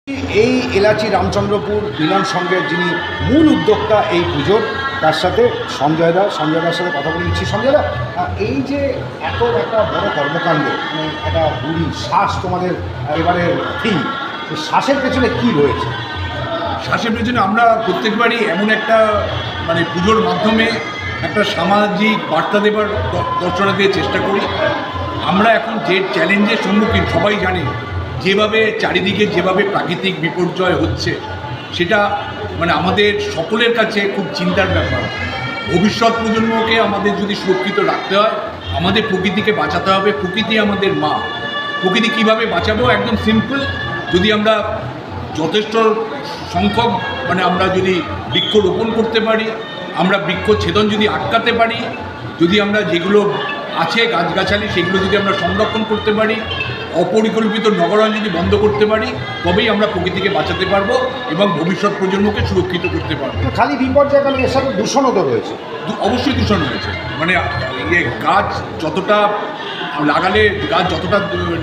এই এলাচি রামচন্দ্রপুর মিলন সংঘের যিনি মূল উদ্যোক্তা এই পুজোর, তার সাথে সঞ্জয়দার সাথে কথা বলে নিচ্ছি। সঞ্জয়দা, এই যে এত একটা বড় কর্মকাণ্ড, মানে একটা বুড়ি শ্বাস তোমাদের এবারের থিম, শ্বাসের পেছনে কি রয়েছে? শ্বাসের পেছনে আমরা প্রত্যেকবারই এমন একটা মানে পুজোর মাধ্যমে একটা সামাজিক বার্তা দেবার দর্শনার্থীদের চেষ্টা করি। আমরা এখন যে চ্যালেঞ্জের সম্মুখীন সবাই জানে, যেভাবে চারিদিকে যেভাবে প্রাকৃতিক বিপর্যয় হচ্ছে, সেটা মানে আমাদের সকলের কাছে খুব চিন্তার ব্যাপার। ভবিষ্যৎ প্রজন্মকে আমাদের যদি সুরক্ষিত রাখতে হয়, আমাদের প্রকৃতিকে বাঁচাতে হবে। প্রকৃতি আমাদের মা। প্রকৃতি কীভাবে বাঁচাবো? একদম সিম্পল, যদি আমরা যথেষ্ট সংখ্যক মানে আমরা যদি বৃক্ষ রোপণ করতে পারি, আমরা বৃক্ষ ছেদন যদি আটকাতে পারি, যদি আমরা যেগুলো আছে গাছগাছালি সেগুলো যদি আমরা সংরক্ষণ করতে পারি, অপরিকল্পিত নগরায়ণ যদি বন্ধ করতে পারি, তবেই আমরা প্রকৃতিকে বাঁচাতে পারবো এবং ভবিষ্যৎ প্রজন্মকে সুরক্ষিত করতে পারবো। খালি বিপর্যয়কালে এর সাথে দূষণও তো রয়েছে। অবশ্যই দূষণ হয়েছে। মানে গাছ যতটা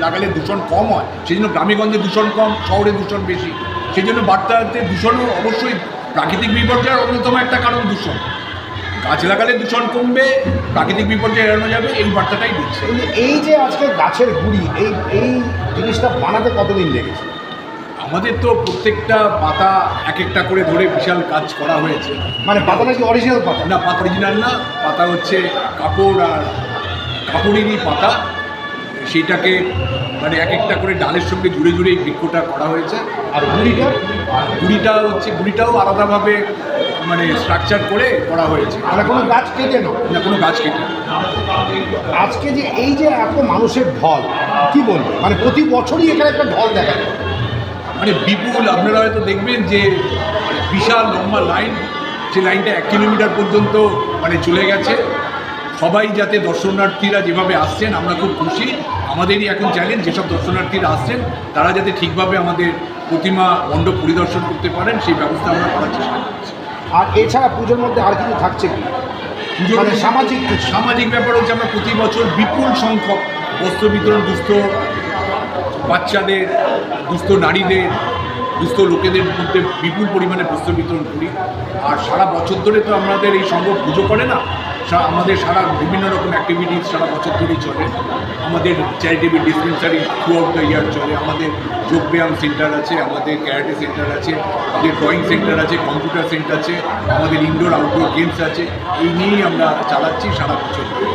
লাগালে দূষণ কম হয়, সেই জন্য গ্রামেগঞ্জে দূষণ কম, শহরে দূষণ বেশি। সেই জন্য বার্তাতে দূষণও অবশ্যই প্রাকৃতিক বিপর্যয়ের অন্যতম একটা কারণ দূষণ। গাছ লাগালে দূষণ কমবে, প্রাকৃতিক বিপর্যয় এড়ানো যাবে, এই বার্তাটাই দিচ্ছে। এই যে আজকে গাছের গুঁড়ি, এই জিনিসটা বানাতে কতদিন লেগেছে? আমাদের তো প্রত্যেকটা পাতা এক একটা করে ধরে বিশাল কাজ করা হয়েছে। মানে পাতাটা কি অরিজিনাল পাতা? না, পাতা অরিজিনাল না, পাতা হচ্ছে কাপড় আর কাপড়েরই পাতা। সেইটাকে মানে এক একটা করে ডালের সঙ্গে জুড়ে জুড়ে এই বৃক্ষটা করা হয়েছে। আর গুড়িটাও আলাদাভাবে মানে স্ট্রাকচার করে করা হয়েছে। মানে কোনো গাছ কেটে না, কোনো গাছ কেটে। আজকে যে এই যে এত মানুষের ঢল, কি বলবো, মানে প্রতি বছরই এখানে একটা ঢল দেখা যায়। মানে বিপুল, আপনারা হয়তো দেখবেন যে বিশাল লম্বা লাইন, সেই লাইনটা 1 কিলোমিটার পর্যন্ত মানে চলে গেছে। সবাই যাতে দর্শনার্থীরা যেভাবে আসছেন, আমরা খুব খুশি। আমাদেরই এখন চ্যালেঞ্জ, যেসব দর্শনার্থীরা আসছেন তারা যাতে ঠিকভাবে আমাদের প্রতিমা মণ্ডপ পরিদর্শন করতে পারেন, সেই ব্যবস্থা আমরা করার চেষ্টা করছি। আর এছাড়া পুজোর মধ্যে আর কিছু থাকছে কি? মানে সামাজিক ব্যাপার হচ্ছে, আমরা প্রতি বছর বিপুল সংখ্যক বস্ত্র বিতরণ দুস্থ বাচ্চাদের, দুস্থ নারীদের, দুস্থ লোকেদের মধ্যে বিপুল পরিমাণে বস্ত্র বিতরণ করি। আর সারা বছর ধরে তো আমাদের এই সংঘ পুজো করে না, আমাদের সারা বিভিন্ন রকম অ্যাক্টিভিটিস সারা বছর ধরেই চলে। আমাদের charitable dispensary through out the year চলে। আমাদের যোগব্যায়াম সেন্টার আছে, আমাদের ক্যারাটে সেন্টার আছে, আমাদের ড্রয়িং সেন্টার আছে, কম্পিউটার সেন্টার আছে, আমাদের ইনডোর আউটডোর গেমস আছে। এই নিয়েই আমরা চালাচ্ছি সারা বছর ধরে।